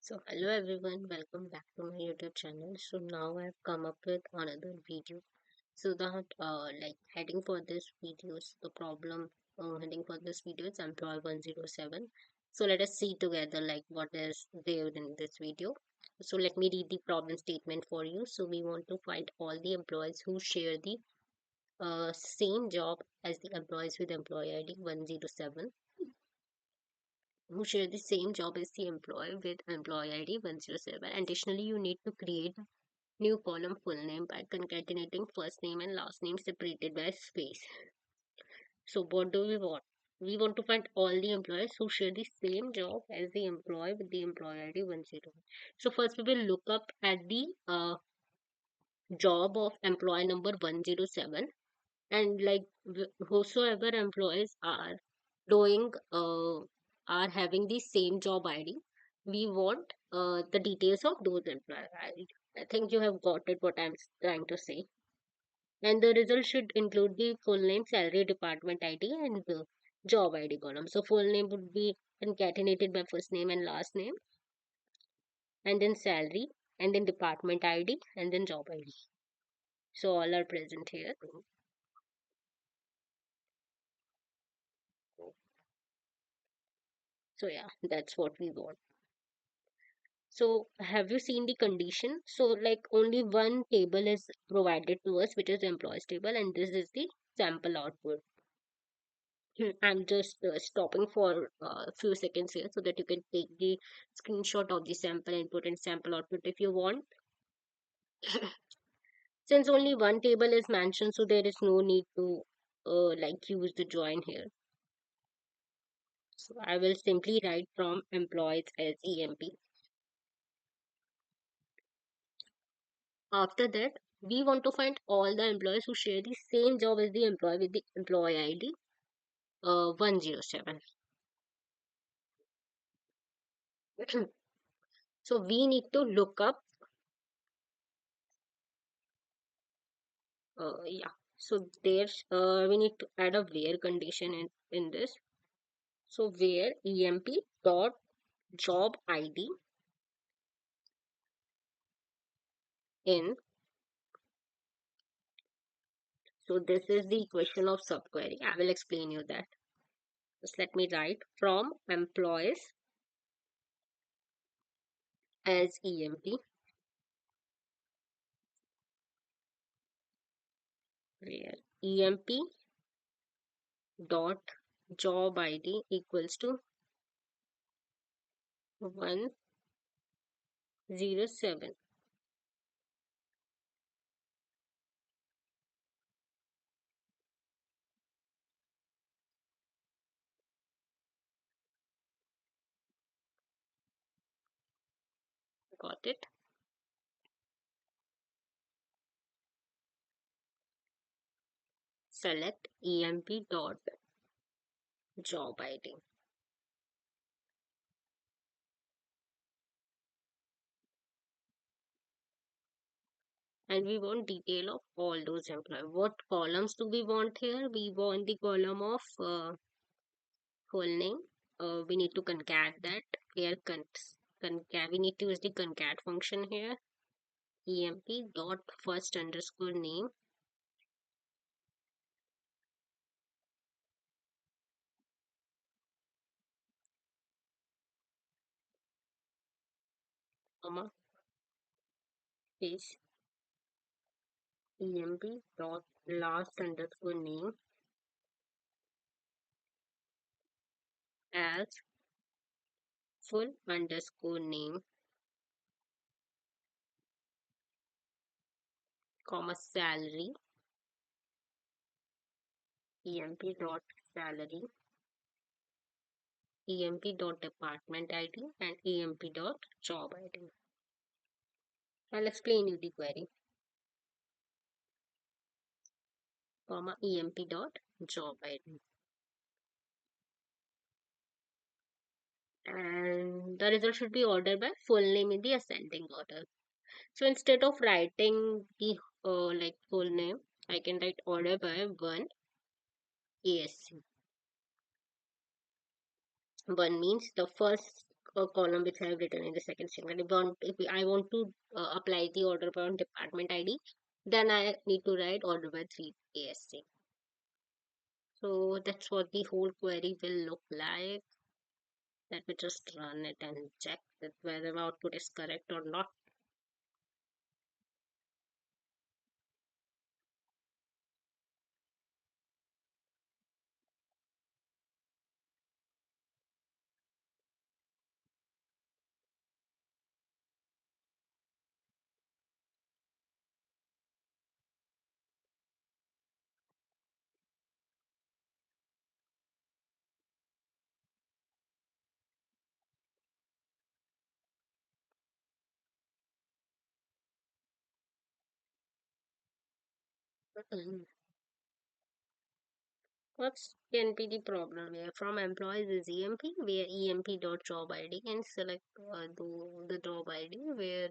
So hello everyone, welcome back to my YouTube channel. So now I've come up with another video. So the heading for this video is the problem heading for this video is employee 107. So let us see together like what is there in this video. So let me read the problem statement for you. So we want to find all the employees who share the same job as the employees with employee ID 107 who share the same job as the employee with employee ID 107. Additionally, you need to create a new column full name by concatenating first name and last name separated by space. So what do we want? We want to find all the employees who share the same job as the employee with the employee ID 101. So first we will look up at the job of employee number 107, and like whosoever employees are doing are having the same job ID, we want the details of those employee ID. I think you have got it what I'm trying to say. And the result should include the full name, salary, department ID, and the job ID column. So full name would be concatenated by first name and last name, and then salary, and then department ID, and then job ID. So all are present here. So yeah, that's what we want. So have you seen the condition? So like only one table is provided to us, which is employees table, and this is the sample output. I'm just stopping for a few seconds here so that you can take the screenshot of the sample input and sample output if you want. Since only one table is mentioned, so there is no need to use the join here. So I will simply write from employees as EMP. After that, we want to find all the employees who share the same job as the employee with the employee ID 107. So we need to look up, yeah. So there's we need to add a where condition in this. So where emp dot job ID in. So this is the equation of subquery. I will explain you that. Just let me write from employees as emp, where emp dot job ID equals to 107. Got it? Select emp dot job ID. And we want detail of all those employees. What columns do we want here? We want the column of full name. We need to concat that. Here, concat. We need to use the concat function here. Emp dot first underscore name, comma, space, emp dot last underscore name as full underscore name, comma, salary, emp dot salary, emp dot department ID, and emp dot job ID. I'll explain you the query, comma, emp dot job ID. And the result should be ordered by full name in the ascending order. So instead of writing the full name, I can write order by 1 ASC. 1 means the first a column which I have written in the second statement. If I want to apply the order by on department ID, then I need to write order by 3 ASC. So that's what the whole query will look like. Let me just run it and check that whether my output is correct or not. What can be the problem here? From employees is EMP, where emp.job ID, and select the job ID where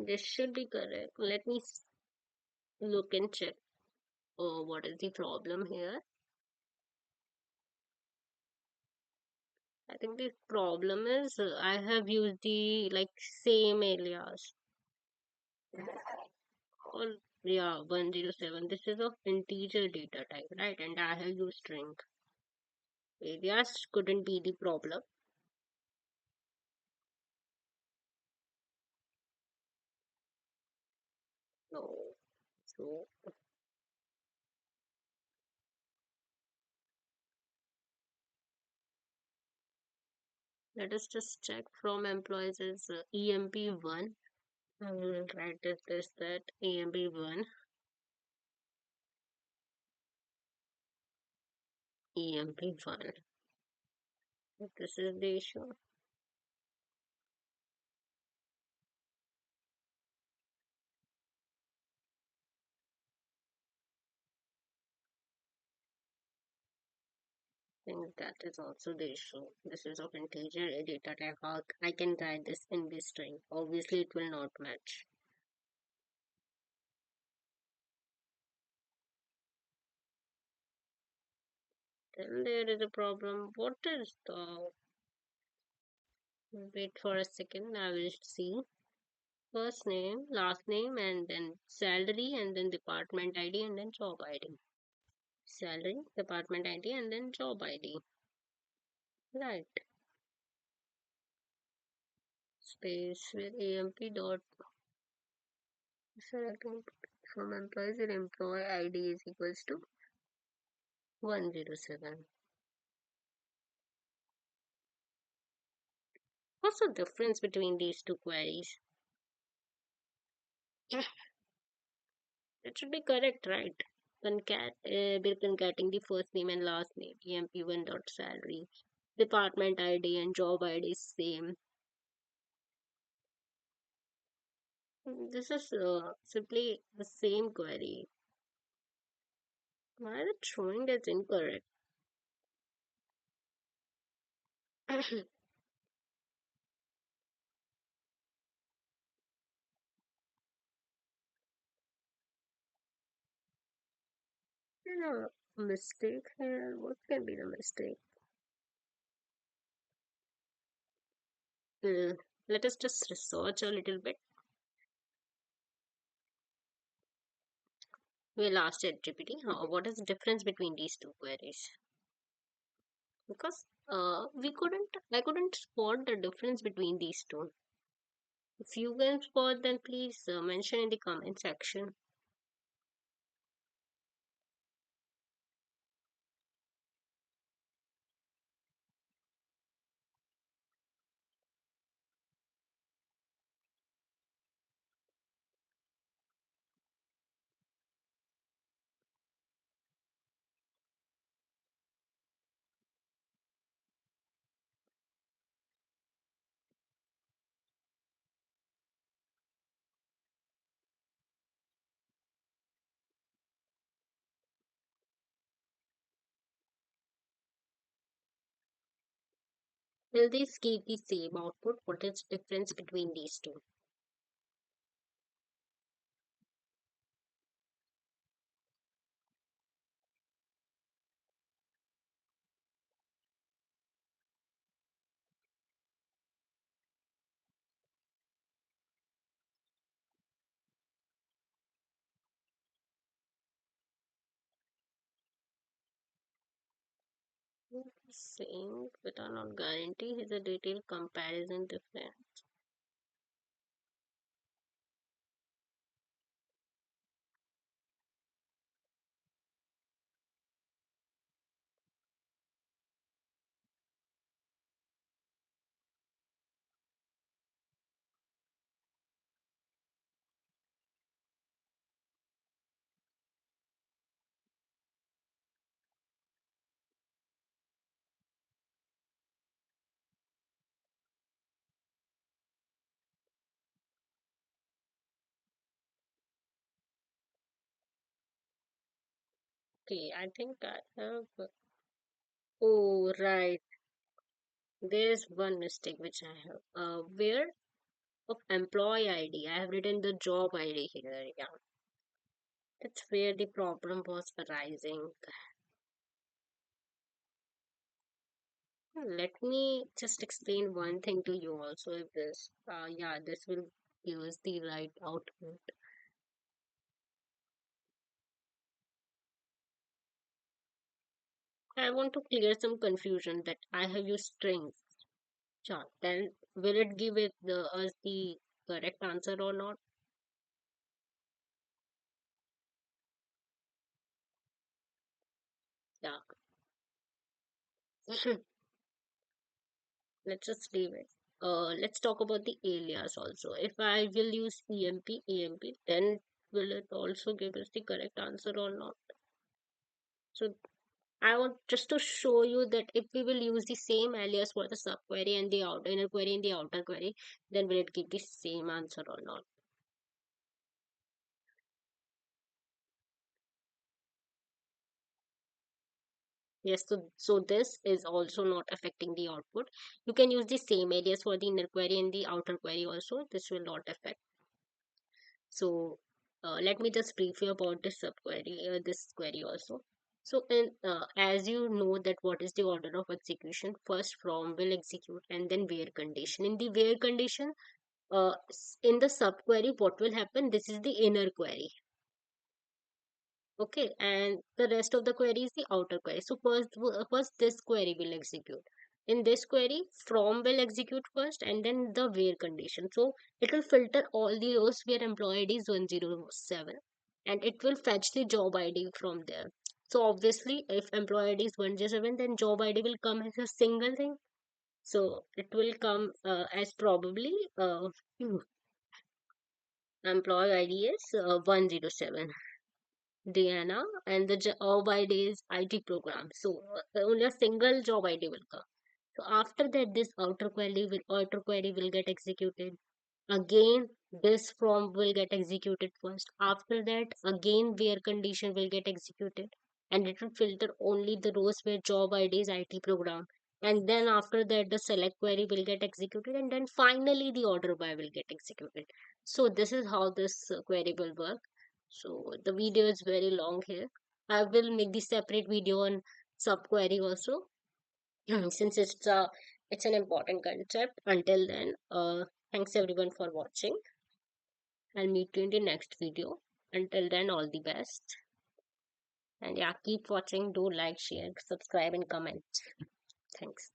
this should be correct. Let me look and check what is the problem here. I think the problem is I have used the like same alias. Or yeah, 107. This is of integer data type, right? And I have used string. Alias couldn't be the problem. No. So let us just check from employees is EMP1. I will write this that EMP1, EMP1. This is the issue. I think that is also the issue. This is of integer data type. How I can write this in this string? Obviously, it will not match. Then there is a problem. What is the? Wait for a second. I will see. First name, last name, and then salary, and then department ID, and then job ID. Salary, department ID, and then job ID. Right. Space with AMP dot selecting from employees and employee ID is equals to 107. What's the difference between these two queries? It should be correct, right? We're concatenating the first name and last name, emp1 dot salary, department ID and job ID is same. This is simply the same query. Why is it showing that's incorrect? No, mistake here. What can be the mistake? Uh, Let us just research a little bit. We'll ask ChatGPT, what is the difference between these two queries? Because I couldn't spot the difference between these two. If you can spot, then please mention in the comment section. Will these give the same output? What is the difference between these two? Same, but are not guarantee is a detailed comparison different. Okay, I think I have. Oh, right. There's one mistake which I have. Where of employee ID, I have written the job ID here. Yeah, that's where the problem was arising. Let me just explain one thing to you also. If this, yeah, this will give us the right output. I want to clear some confusion that I have used strings. Sure. Then will it give us the correct answer or not? Yeah. Let's just leave it. Let's talk about the alias also. If I will use EMP, then will it also give us the correct answer or not? So I want just to show you that if we will use the same alias for the subquery and the outer inner query and the outer query, then will it give the same answer or not? Yes, so this is also not affecting the output. You can use the same alias for the inner query and the outer query also. This will not affect. So let me just brief you about this subquery, this query also. So as you know that what is the order of execution, first from will execute and then where condition. In the where condition, in the subquery, what will happen? This is the inner query. Okay, and the rest of the query is the outer query. So first this query will execute. In this query, from will execute first and then the where condition. So it will filter all the rows where employee ID is 107 and it will fetch the job ID from there. So obviously, if employee ID is 107, then job ID will come as a single thing. So it will come as probably employee ID is 107. Diana, and the job ID is IT program. So only a single job ID will come. So after that, this outer query will get executed. Again, this from will get executed first. After that, again where condition will get executed, and it will filter only the rows where job ID is IT program. And then after that, the select query will get executed, and then finally the order by will get executed. So this is how this query will work. So the video is very long here. I will make the separate video on subquery also. Since it's an important concept. Until then, thanks everyone for watching. I'll meet you in the next video. Until then, all the best. And yeah, keep watching. Do like, share, subscribe, and comment. Thanks.